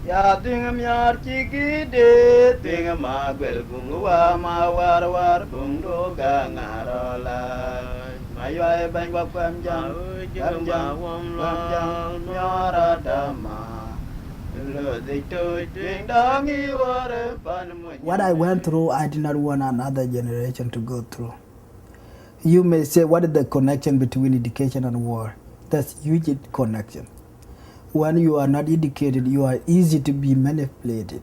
Ya dingam yar chiki de dingam magwel gungwa ma war bungdo ga ngarola mayo ban kwa kwam jam nyara dama What I went through, I did not want another generation to go through. You may say, what is the connection between education and war? That's huge connection. When you are not educated, you are easy to be manipulated.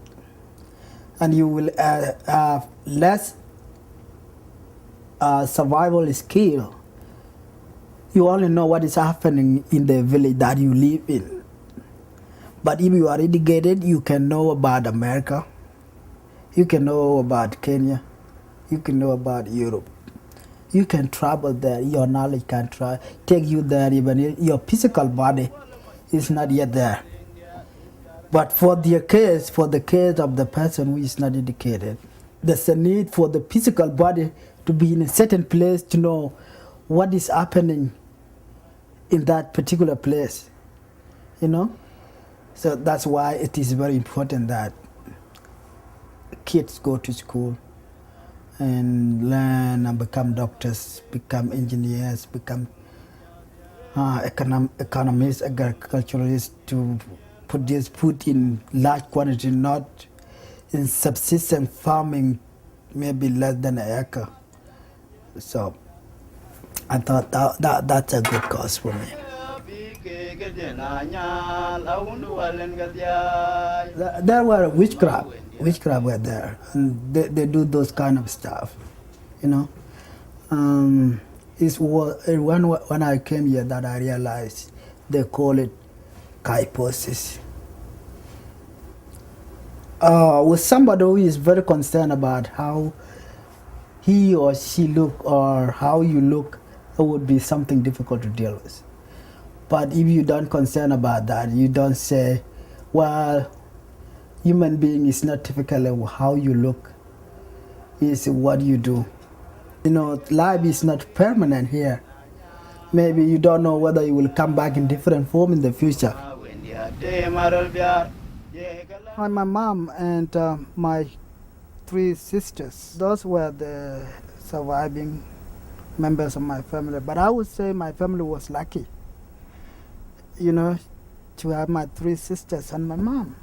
And you will have less survival skill. You only know what is happening in the village that you live in. But if you are educated, you can know about America, you can know about Kenya, you can know about Europe. You can travel there, your knowledge can take you there, even your physical body is not yet there. But for the case of the person who is not educated, there's a need for the physical body to be in a certain place to know what is happening in that particular place, you know? So that's why it is very important that kids go to school and learn and become doctors, become engineers, become economists, agriculturalists, to produce food in large quantity, not in subsistence farming, maybe less than an acre. So I thought that's a good cause for me. There were witchcraft were there, and they do those kind of stuff, you know. When I came here that I realized they call it kyphosis. With somebody who is very concerned about how he or she look or how you look, it would be something difficult to deal with. But if you don't concern about that, you don't say, well, human being is not typically how you look, it's what you do. You know, life is not permanent here. Maybe you don't know whether you will come back in different form in the future. My mom and my 3 sisters, those were the surviving members of my family. But I would say my family was lucky, you know, to have my 3 sisters and my mom.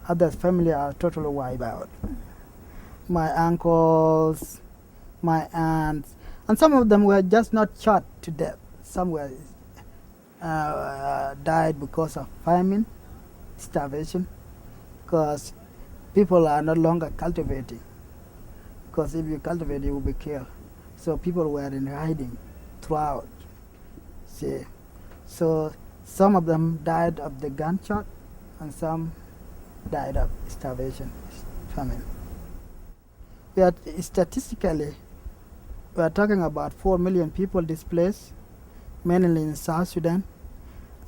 Others family are totally wiped out. My uncles, my aunts, and some of them were just not shot to death. Some were died because of famine, starvation, because people are no longer cultivating. Because if you cultivate, you will be killed. So people were in hiding throughout. See, so some of them died of the gunshot, and some died of starvation, famine. Statistically, we are talking about 4 million people displaced, mainly in South Sudan,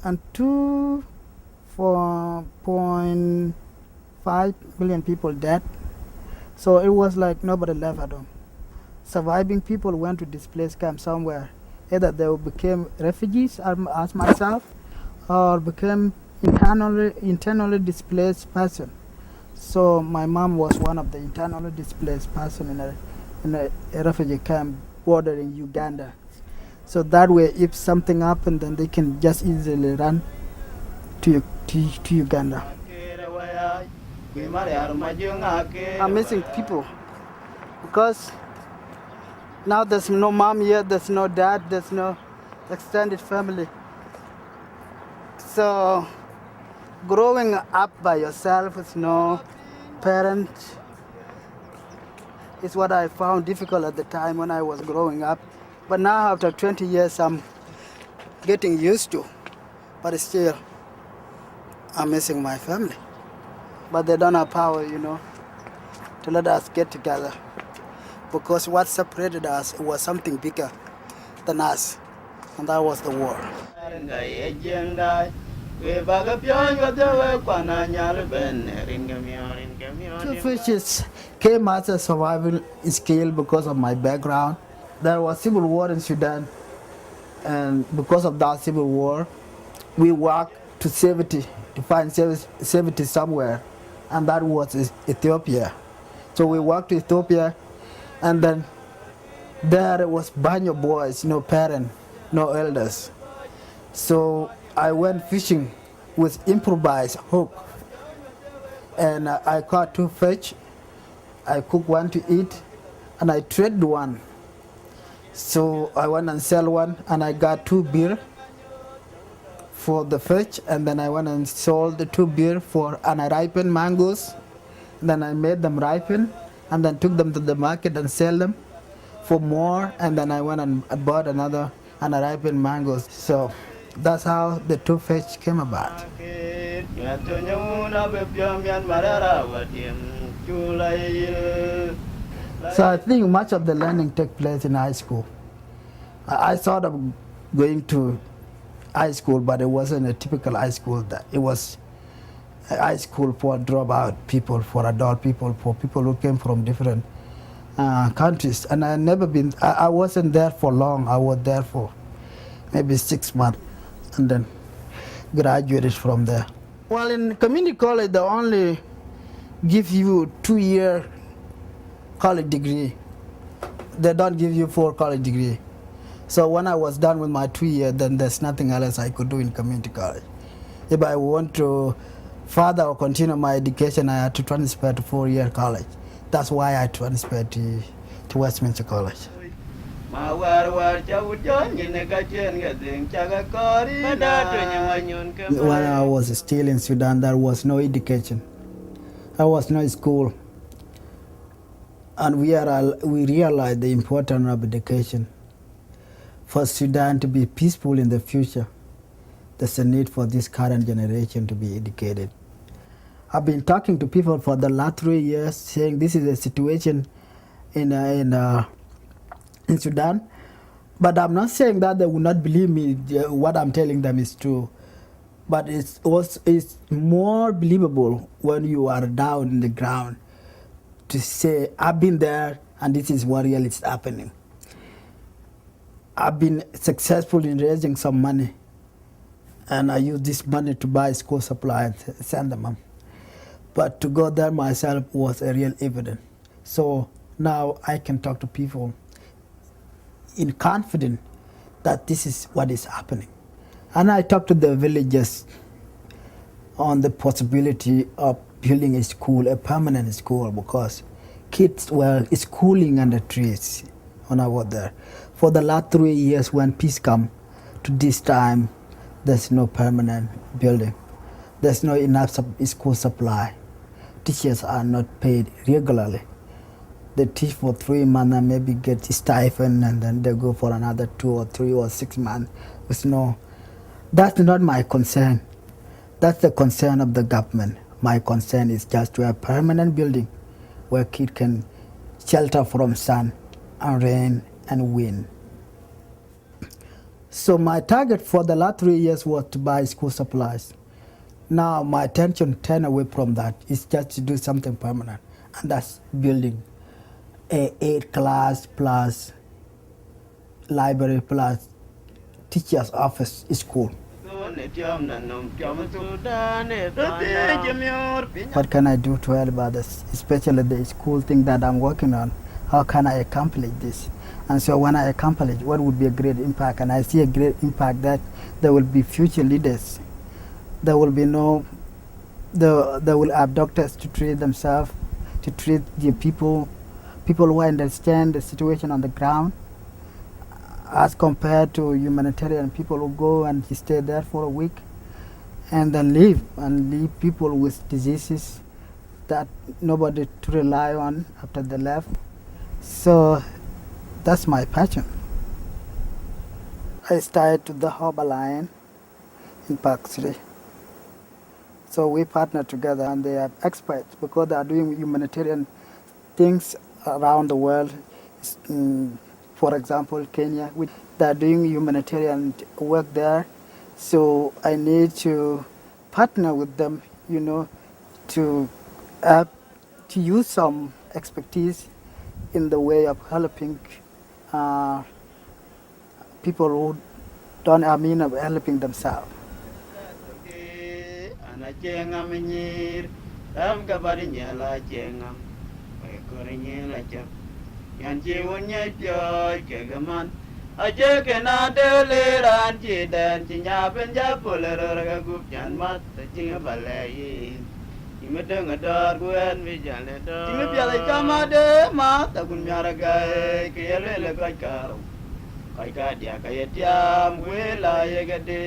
and 4.5 million people dead. So it was like nobody left at home. Surviving people went to displaced camp somewhere. Either they became refugees, as myself, or became internally displaced person. So my mom was one of the internally displaced person in a refugee camp bordering Uganda. So that way, if something happened, then they can just easily run to Uganda. I'm missing people because now there's no mom here, there's no dad, there's no extended family. So growing up by yourself with no parent is what I found difficult at the time when I was growing up. But now after 20 years, I'm getting used to. But still, I'm missing my family. But they don't have power, you know, to let us get together. Because what separated us was something bigger than us, and that was the war. Two fishes came as a survival skill because of my background. There was civil war in Sudan, and because of that civil war, we worked to safety to find safety somewhere, and that was Ethiopia. So we walked to Ethiopia, and then there was bunch of boys, no parents, no elders. So I went fishing with improvised hook, and I caught 2 fish. I cooked one to eat, and I traded one. So I went and sell one, and I got 2 beer for the fish, and then I went and sold the 2 beer for unripened mangoes. Then I made them ripen, and then took them to the market and sell them for more, and then I went and bought another unripened mangoes. So that's how the 2 fish came about. So I think much of the learning took place in high school. I thought of going to high school, but it wasn't a typical high school. That it was a high school for dropout people, for adult people, for people who came from different countries. And I never been. I wasn't there for long. I was there for maybe 6 months, and then graduated from there. Well, in community college, they only give you 2-year college degree. They don't give you 4 college degree. So when I was done with my 2 years, then there's nothing else I could do in community college. If I want to further or continue my education, I had to transfer to 4-year college. That's why I transferred to Westminster College. When I was still in Sudan, there was no education. There was no school. And we realized the importance of education. For Sudan to be peaceful in the future, there's a need for this current generation to be educated. I've been talking to people for the last 3 years, saying this is a situation in Sudan, but I'm not saying that they will not believe me. What I'm telling them is true, but it's more believable when you are down in the ground to say, I've been there and this is what really is happening. I've been successful in raising some money, and I use this money to buy school supplies, send them. But to go there myself was a real evidence. So now I can talk to people in confidence that this is what is happening. And I talk to the villagers on the possibility of building a school, a permanent school, because kids were schooling under trees when I was there. For the last 3 years, when peace come to this time, there's no permanent building. There's no enough school supply. Teachers are not paid regularly. They teach for 3 months and maybe get a stipend, and then they go for another 2 or 3 or 6 months. That's not my concern. That's the concern of the government. My concern is just to have permanent building where kids can shelter from sun and rain and wind. So my target for the last 3 years was to buy school supplies. Now my attention turned away from that. It's just to do something permanent, and that's building a 8 class plus library plus teacher's office school. What can I do to help others, especially the school thing that I'm working on? How can I accomplish this? And so when I accomplish, what would be a great impact? And I see a great impact that there will be future leaders. There will be they will have doctors to treat themselves, to treat the people who understand the situation on the ground, as compared to humanitarian people who go and stay there for a week and then leave people with diseases that nobody to rely on after they left. So that's my passion. I started to the Hope Alliance in Park City. So we partner together, and they are experts because they are doing humanitarian things around the world. For example, Kenya, they are doing humanitarian work there. So I need to partner with them, to use some expertise in the way of helping people who don't helping themselves. cheng am nyir ram ka bari nyala cheng am ai kore nyela chap yan chi won nyai pyo ke gaman a che ke na de le ran chi den chi nya ben ja pol ro ga gup yan mat chi ba le yi me de ngadar guen mi jale do chi me pya le chama de ma ta kun nya ra ga ke le ka ka kai ka dia ka ye tiam we la ye ga de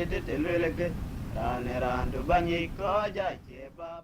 le ke ran du banyi ko ja che ba